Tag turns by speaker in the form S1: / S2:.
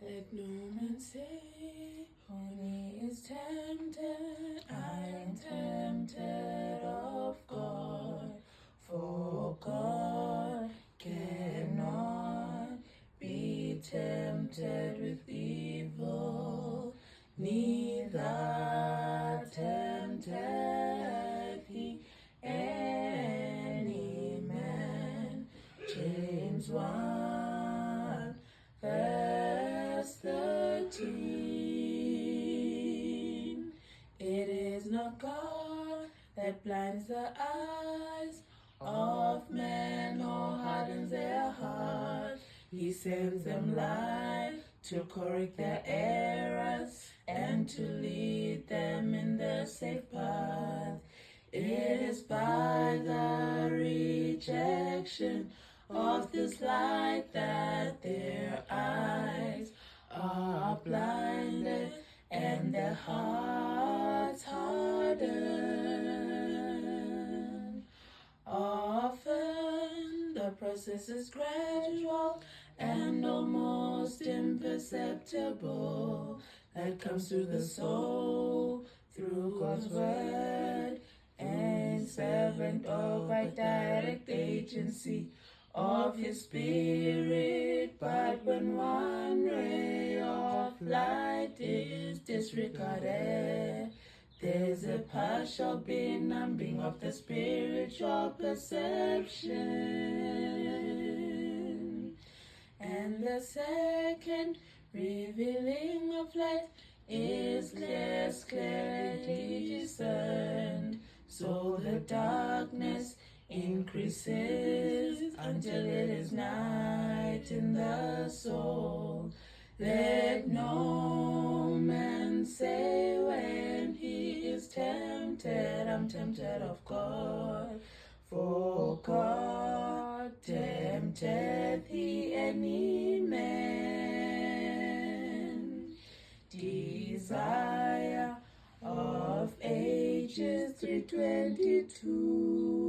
S1: Let no man say, when he is tempted, I am tempted of God. For God cannot be tempted with evil, neither tempteth he any man. James 1 verse 13. It is not God that blinds the eyes of men or hardens their hearts. He sends them light to correct their errors and to lead them in the safe path. It is by the rejection of this light that their eyes are blinded and their hearts hardened. Often the process is gradual and almost imperceptible. That comes through the soul, through God's word, and servant or by direct agency of His Spirit. But when one ray of light is disregarded, there's a partial benumbing of the spiritual perception. And the second revealing of light is less clearly discerned. So the darkness increases until it is night in the soul. Let no man say when he is tempted, I'm tempted of God. For God tempteth he any man. Desire of Ages 3:22.